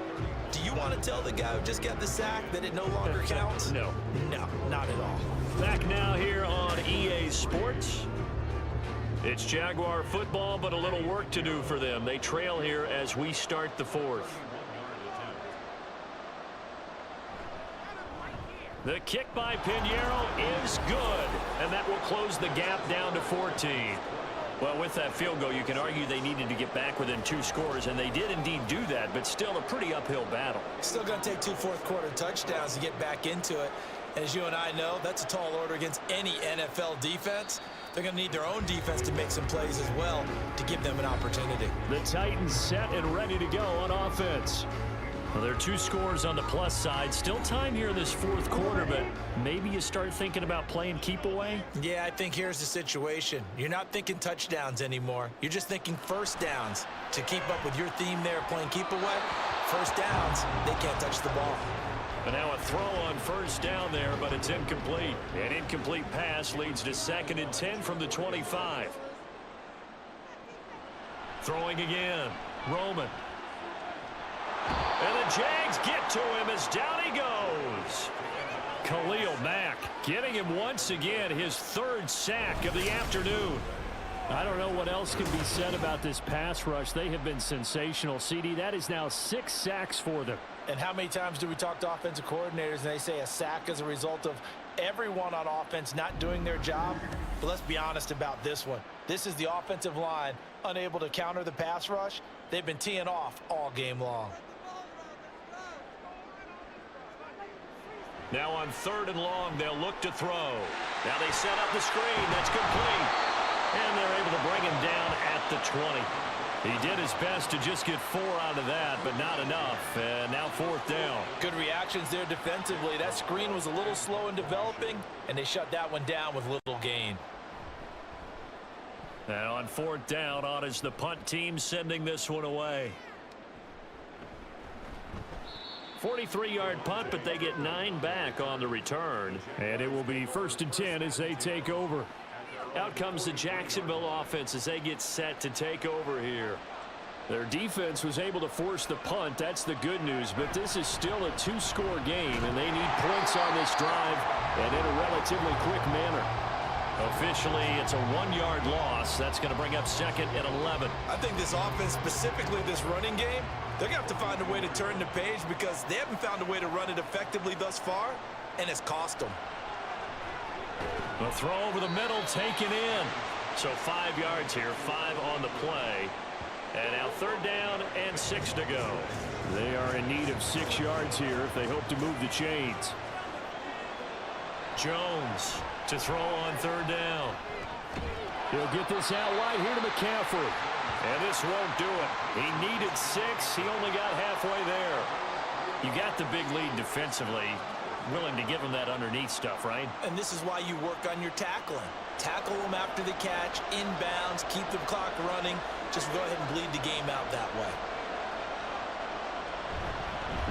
Speaker 3: do you want to tell the guy who just got the sack that it no longer counts?
Speaker 2: No.
Speaker 3: No, not at all.
Speaker 2: Back now here on EA Sports. It's Jaguar football, but a little work to do for them. They trail here as we start the 4th. The kick by Pinheiro is good, and that will close the gap down to 14. Well, with that field goal, you can argue they needed to get back within 2 scores, and they did indeed do that, but still a pretty uphill battle.
Speaker 3: Still going to take 2 fourth-quarter touchdowns to get back into it. And as you and I know, that's a tall order against any NFL defense. They're going to need their own defense to make some plays as well to give them an opportunity.
Speaker 2: The Titans set and ready to go on offense. Well, there are 2 scores on the plus side. Still time here in this 4th quarter, but maybe you start thinking about playing keep away?
Speaker 3: Yeah, I think here's the situation. You're not thinking touchdowns anymore. You're just thinking 1st downs. To keep up with your theme there, playing keep away, 1st downs, they can't touch the ball.
Speaker 2: And now a throw on 1st down there, but it's incomplete. An incomplete pass leads to 2nd and 10 from the 25. Throwing again. Roman. And the Jags get to him as down he goes. Khalil Mack getting him once again, his 3rd sack of the afternoon. I don't know what else can be said about this pass rush. They have been sensational. CD, that is now 6 sacks for them.
Speaker 3: And how many times do we talk to offensive coordinators and they say a sack as a result of everyone on offense not doing their job? But let's be honest about this one. This is the offensive line unable to counter the pass rush. They've been teeing off all game long.
Speaker 2: Now on 3rd and long, they'll look to throw. Now they set up the screen. That's complete. And they're able to bring him down at the 20. He did his best to just get 4 out of that, but not enough. And now 4th down.
Speaker 3: Good reactions there defensively. That screen was a little slow in developing, and they shut that one down with little gain.
Speaker 2: And on 4th down, on is the punt team sending this one away. 43-yard punt, but they get 9 back on the return. And it will be 1st and 10 as they take over. Out comes the Jacksonville offense as they get set to take over here. Their defense was able to force the punt. That's the good news, but this is still a 2-score game, and they need points on this drive and in a relatively quick manner. Officially, it's a 1-yard loss. That's going to bring up 2nd and 11.
Speaker 3: I think this offense, specifically this running game, they're going to have to find a way to turn the page because they haven't found a way to run it effectively thus far, and it's cost them.
Speaker 2: The throw over the middle taken in. So 5 yards here, 5 on the play. And now 3rd down and 6 to go. They are in need of 6 yards here if they hope to move the chains. Jones to throw on 3rd down. He'll get this out wide here to McCaffrey. And this won't do it. He needed 6. He only got halfway there. You got the big lead defensively. Willing to give him that underneath stuff, right?
Speaker 3: And this is why you work on your tackling. Tackle them after the catch, inbounds, keep the clock running. Just go ahead and bleed the game out that way.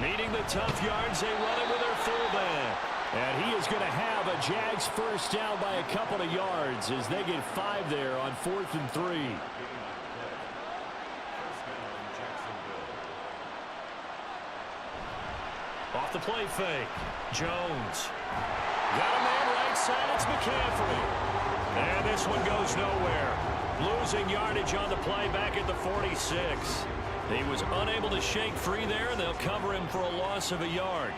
Speaker 2: Needing the tough yards, they run it with their fullback. And he is going to have a Jags 1st down by a couple of yards as they get 5 there on 4th and 3. Off the play fake. Jones. Got a man right side. It's McCaffrey. And this one goes nowhere. Losing yardage on the play back at the 46. He was unable to shake free there. They'll cover him for a loss of a yard.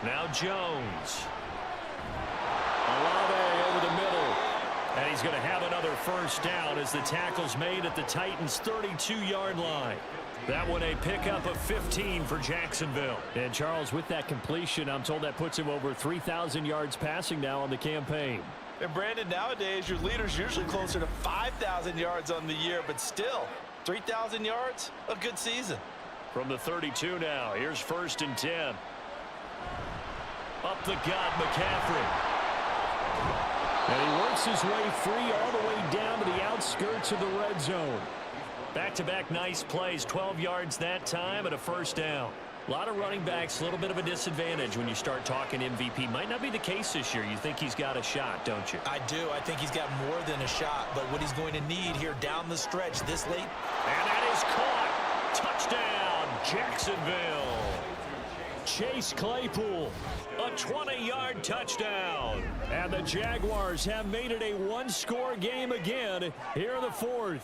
Speaker 2: Now Jones. Olave over the middle. And he's going to have another first down as the tackle's made at the Titans' 32-yard line. That one a pickup of 15 for Jacksonville.
Speaker 6: And Charles, with that completion, I'm told that puts him over 3,000 yards passing now on the campaign.
Speaker 3: And Brandon, nowadays your leader's usually closer to 5,000 yards on the year, but still 3,000 yards, a good season.
Speaker 2: From the 32 now, here's 1st and 10. Up the gut, McCaffrey.
Speaker 6: And he works his way free all the way down to the outskirts of the red zone.
Speaker 2: Back-to-back nice plays, 12 yards that time and a first down. A lot of running backs, a little bit of a disadvantage when you start talking MVP. Might not be the case this year. You think he's got a shot, don't you?
Speaker 3: I do. I think he's got more than a shot, but what he's going to need here down the stretch this late.
Speaker 2: And that is caught. Touchdown, Jacksonville.
Speaker 6: Chase Claypool,
Speaker 2: A 20-yard touchdown.
Speaker 6: and the Jaguars have made it a one-score game again here in the 4th.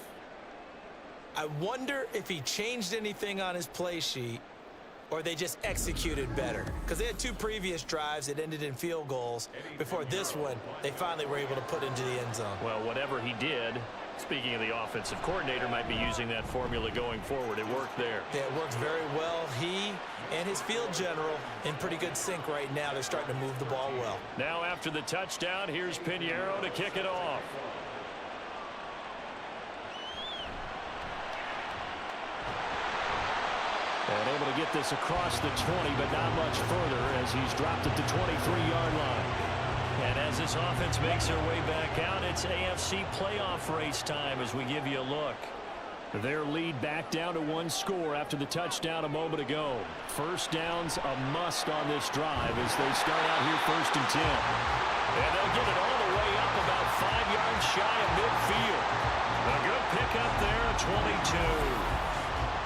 Speaker 3: I wonder if he changed anything on his play sheet or they just executed better. Because they had 2 previous drives that ended in field goals. Before this one, they finally were able to put into the end zone.
Speaker 2: Well, whatever he did, speaking of the offensive coordinator, might be using that formula going forward. It worked there.
Speaker 3: Yeah, it worked very well. He and his field general in pretty good sync right now. They're starting to move the ball well.
Speaker 2: Now after the touchdown, here's Pinheiro to kick it off.
Speaker 6: And able to get this across the 20, but not much further as he's dropped at the 23-yard line.
Speaker 2: And as this offense makes their way back out, it's AFC playoff race time as we give you a look.
Speaker 6: Their lead back down to 1 score after the touchdown a moment ago. First down's a must on this drive as they start out here 1st and 10.
Speaker 2: And they'll get it all the way up about 5 yards shy of midfield. A good pickup there, 22.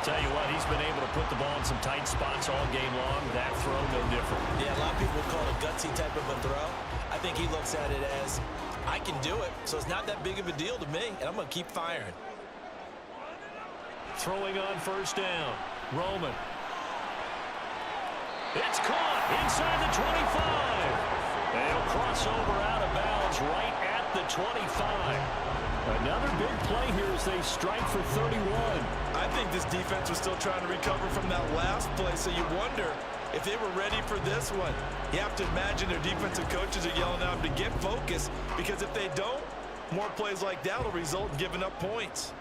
Speaker 2: Tell you what, he's been able to put the ball in some tight spots all game long. That throw, no different.
Speaker 3: Yeah, a lot of people would call it a gutsy type of a throw. I think he looks at it as, I can do it, so it's not that big of a deal to me, and I'm going to keep firing.
Speaker 2: Throwing on first down. Roman. It's caught inside the 25. And he'll cross over out of bounds right at the 25.
Speaker 6: Another big play here as they strike for 31.
Speaker 3: I think this defense was still trying to recover from that last play, so you wonder if they were ready for this one. You have to imagine their defensive coaches are yelling at them to get focused, because if they don't, more plays like that will result in giving up points.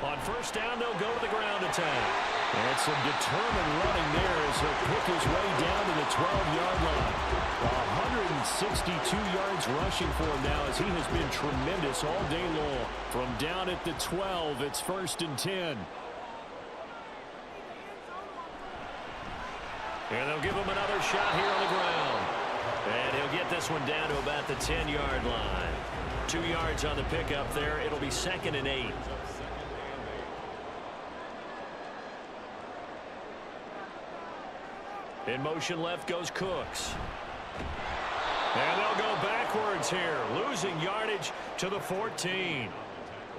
Speaker 2: On first down, they'll go to the ground attack.
Speaker 6: And some determined running there as he'll pick his way down to the 12-yard line. 162 yards rushing for him now as he has been tremendous all day long. From down at the 12, it's 1st and 10.
Speaker 2: And they'll give him another shot here on the ground. And he'll get this one down to about the 10-yard line. 2 yards on the pickup there. It'll be 2nd and 8. In motion left goes Cooks. And they'll go backwards here, losing yardage to the 14.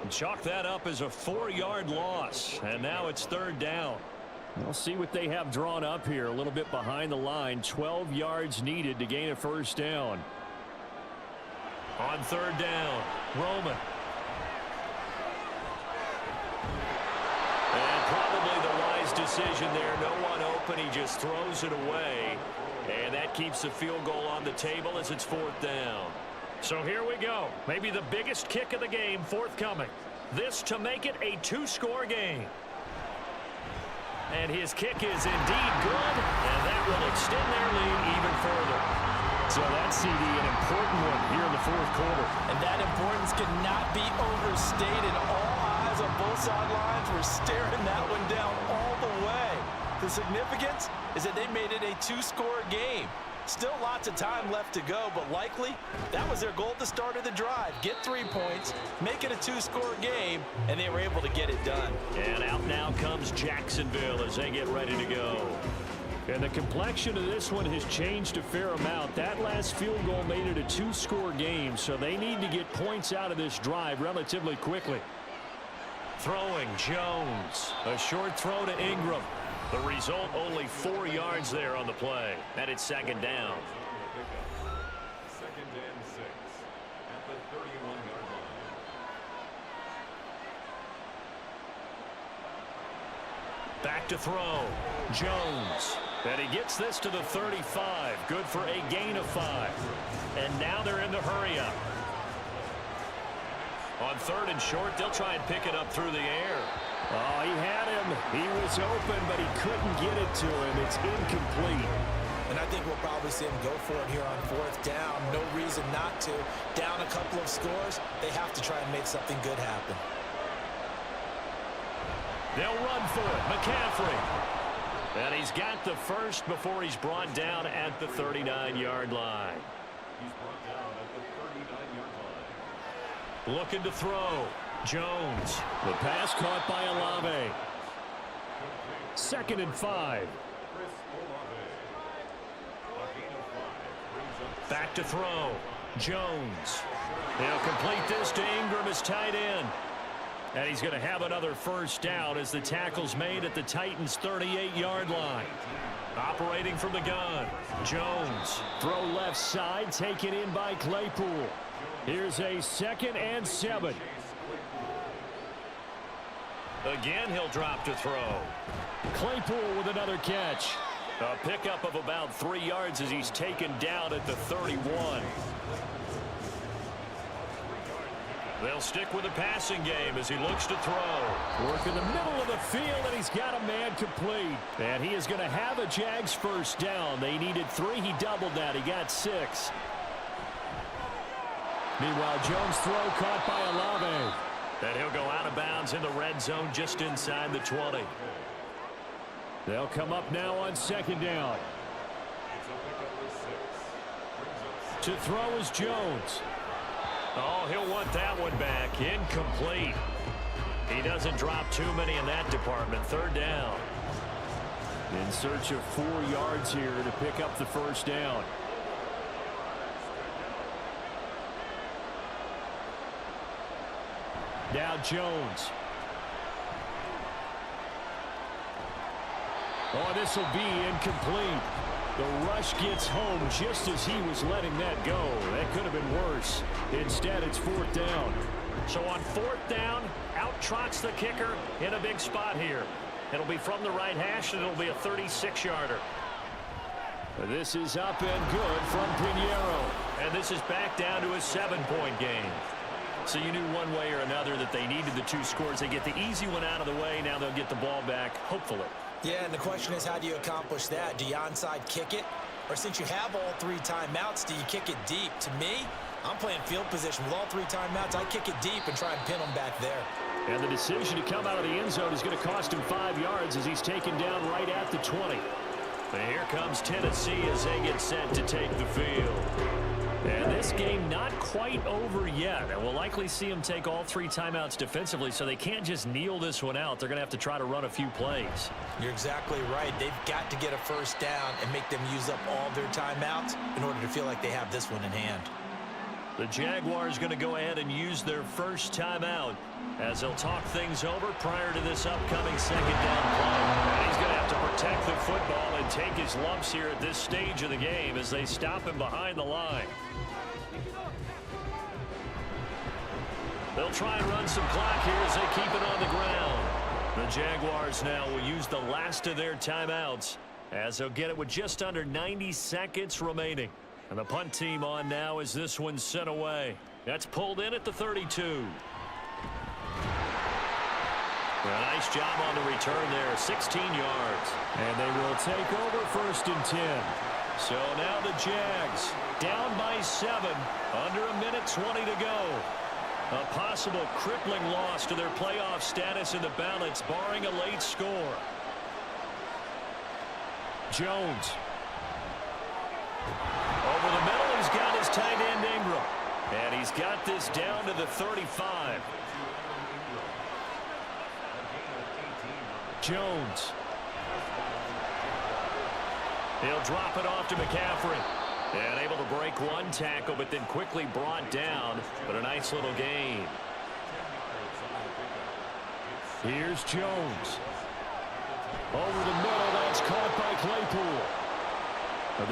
Speaker 2: And chalk that up as a 4-yard loss. And now it's 3rd down.
Speaker 6: We'll see what they have drawn up here. A little bit behind the line. 12 yards needed to gain a first down.
Speaker 2: On 3rd down, Roman. And probably the wise decision there. No one open. He just throws it away. And that keeps the field goal on the table as it's 4th down. So here we go. Maybe the biggest kick of the game forthcoming. This to make it a 2-score game. And his kick is indeed good. And that will extend their lead even further.
Speaker 6: So that's CD, an important one here in the 4th quarter.
Speaker 3: And that importance cannot be overstated. All eyes on both sidelines were staring that one down all the way. The significance is that they made it a 2-score game. Still lots of time left to go, but likely that was their goal at the start of the drive. Get 3 points, make it a 2-score game, and they were able to get it done.
Speaker 2: And out now comes Jacksonville as they get ready to go.
Speaker 6: And the complexion of this one has changed a fair amount. That last field goal made it a 2-score game, so they need to get points out of this drive relatively quickly.
Speaker 2: Throwing Jones. A short throw to Ingram. The result, only 4 yards there on the play. And it's second down.
Speaker 5: Second and 6 at the 31-yard line.
Speaker 2: Back to throw. Jones. And he gets this to the 35. Good for a gain of 5. And now they're in the hurry up. On 3rd and short, they'll try and pick it up through the air.
Speaker 6: Oh, he had him. He was open, but he couldn't get it to him. It's incomplete.
Speaker 3: And I think we'll probably see him go for it here on 4th down. No reason not to. Down a couple of scores, they have to try and make something good happen.
Speaker 2: They'll run for it. McCaffrey. And he's got the first before he's brought down at the 39-yard line.
Speaker 5: He's brought down at the 39-yard line.
Speaker 2: Looking to throw. Jones.
Speaker 6: The pass caught by Olave. 2nd and 5.
Speaker 5: Chris Olave. A gain of 5 brings up
Speaker 2: Back to throw. Jones. He'll complete this to Ingram as tight end. And he's going to have another first down as the tackle's made at the Titans' 38-yard line. Operating from the gun. Jones.
Speaker 6: Throw left side, taken in by Claypool. Here's a 2nd and 7.
Speaker 2: Again, he'll drop to throw.
Speaker 6: Claypool with another catch.
Speaker 2: A pickup of about 3 yards as he's taken down at the 31. They'll stick with the passing game as he looks to throw.
Speaker 6: Work in the middle of the field, and he's got a man complete. And he is going to have a Jags first down. They needed 3. He doubled that. He got 6. Meanwhile, Jones' throw caught by Olave.
Speaker 2: And he'll go out of bounds in the red zone just inside the 20.
Speaker 6: They'll come up now on 2nd down. To throw is Jones.
Speaker 2: Oh, he'll want that one back. Incomplete. He doesn't drop too many in that department. 3rd down.
Speaker 6: In search of 4 yards here to pick up the first down. Now Jones. Oh, this will be incomplete. The rush gets home just as he was letting that go. That could have been worse. Instead, it's 4th down.
Speaker 2: So on 4th down, out trots the kicker in a big spot here. It'll be from the right hash, and it'll be a 36-yarder.
Speaker 6: This is up and good from Pinheiro.
Speaker 2: And this is back down to a 7-point game. So you knew one way or another that they needed the 2 scores. They get the easy one out of the way. Now they'll get the ball back, hopefully.
Speaker 3: Yeah, and the question is, how do you accomplish that? Do you onside kick it? Or since you have all 3 timeouts, do you kick it deep? To me, I'm playing field position. With all 3 timeouts, I kick it deep and try and pin them back there.
Speaker 6: And the decision to come out of the end zone is going to cost him 5 yards as he's taken down right at the 20.
Speaker 2: And here comes Tennessee as they get set to take the field. And this game not quite over yet. And we'll likely see them take all 3 timeouts defensively, so they can't just kneel this one out. They're going to have to try to run a few plays.
Speaker 3: You're exactly right. They've got to get a first down and make them use up all their timeouts in order to feel like they have this one in hand.
Speaker 2: The Jaguars going to go ahead and use their first timeout as they'll talk things over prior to this upcoming 2nd down play. And he's going to have to protect the football and take his lumps here at this stage of the game as they stop him behind the line. They'll try and run some clock here as they keep it on the ground. The Jaguars now will use the last of their timeouts as they'll get it with just under 90 seconds remaining. And the punt team on now as this one's sent away. That's pulled in at the 32. A nice job on the return there, 16 yards.
Speaker 6: And they will take over 1st and 10.
Speaker 2: So now the Jags down by 7, under a minute 20 to go. A possible crippling loss to their playoff status in the balance, barring a late score.
Speaker 6: Jones.
Speaker 2: Over the middle, he's got his tight end Ingram. And he's got this down to the 35.
Speaker 6: Jones.
Speaker 2: He'll drop it off to McCaffrey. And able to break one tackle, but then quickly brought down. But a nice little gain.
Speaker 6: Here's Jones. Over the middle, that's caught by Claypool.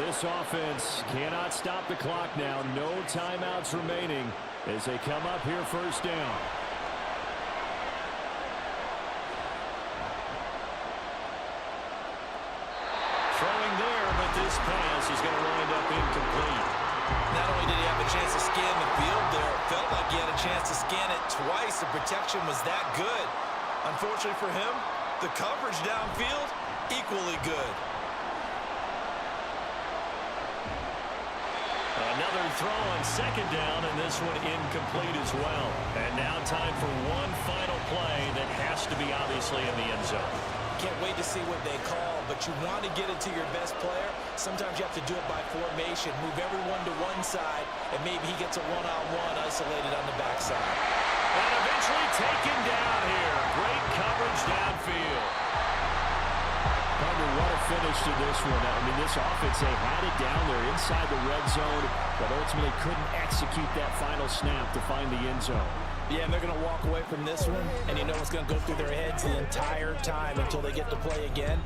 Speaker 6: This offense cannot stop the clock now. No timeouts remaining as they come up here first down.
Speaker 2: Throwing there, but this pass is going to wind up incomplete.
Speaker 3: Not only did he have a chance to scan the field there, it felt like he had a chance to scan it twice. The protection was that good. Unfortunately for him, the coverage downfield, equally good.
Speaker 2: Another throw on second down, and this one incomplete as well. And now time for one final play that has to be obviously in the end zone.
Speaker 3: Can't wait to see what they call, but you want to get it to your best player. Sometimes you have to do it by formation. Move everyone to one side, and maybe he gets a one-on-one isolated on the backside.
Speaker 2: And eventually taken down here. Great coverage downfield.
Speaker 6: Partner, what a finish to this one. I mean, this offense, they had it down there inside the red zone, but ultimately couldn't execute that final snap to find the end zone.
Speaker 3: Yeah, and they're going to walk away from this one, and you know what's going to go through their heads the entire time until they get to play again.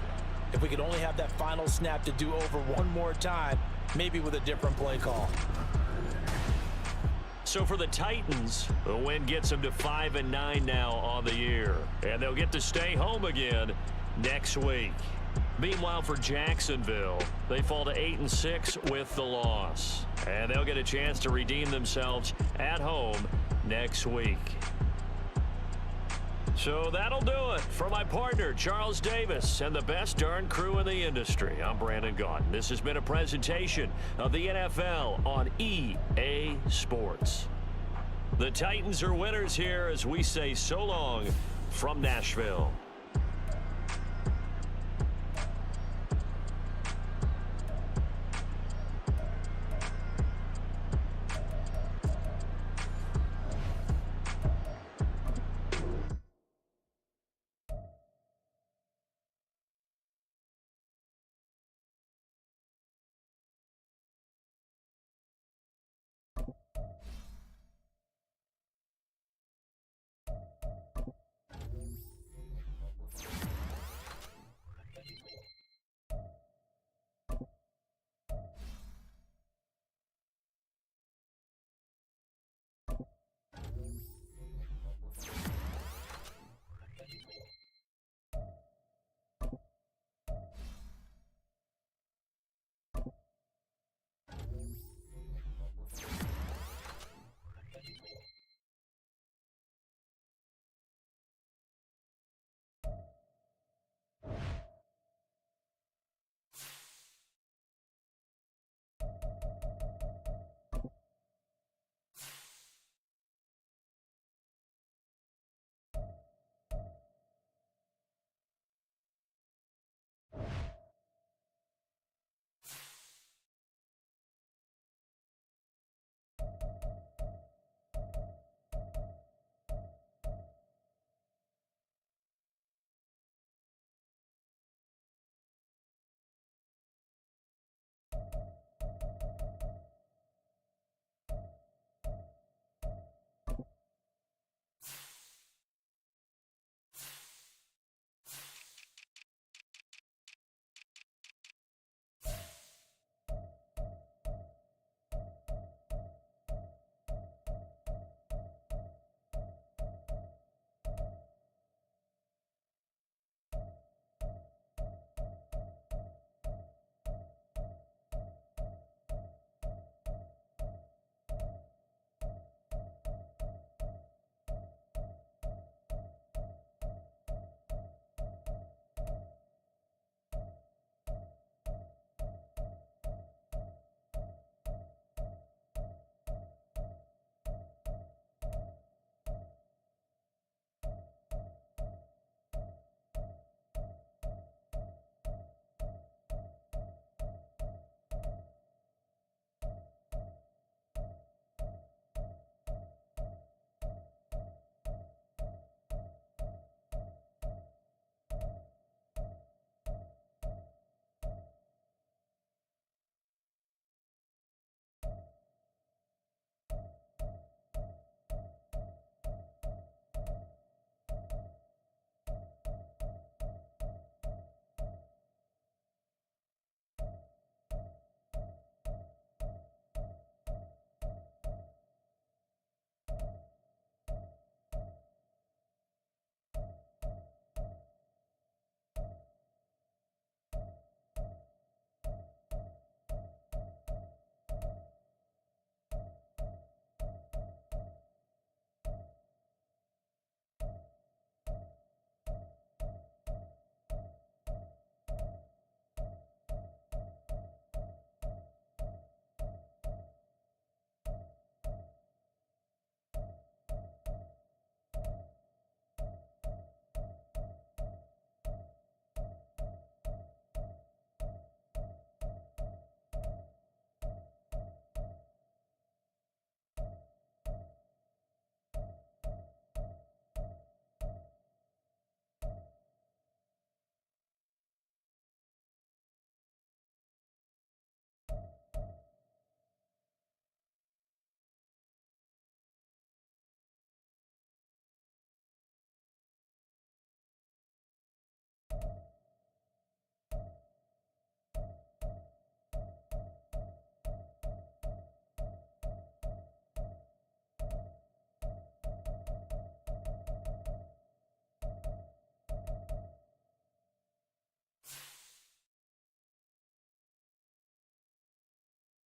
Speaker 3: If we could only have that final snap to do over one more time, maybe with a different play call.
Speaker 2: So for the Titans, the win gets them to 5-9 now on the year. And they'll get to stay home again next week. Meanwhile, for Jacksonville, they fall to 8-6 with the loss. And they'll get a chance to redeem themselves at home next week. So that'll do it. For my partner, Charles Davis, and the best darn crew in the industry, I'm Brandon Gaudin. This has been a presentation of the NFL on EA Sports. The Titans are winners here as we say so long from Nashville.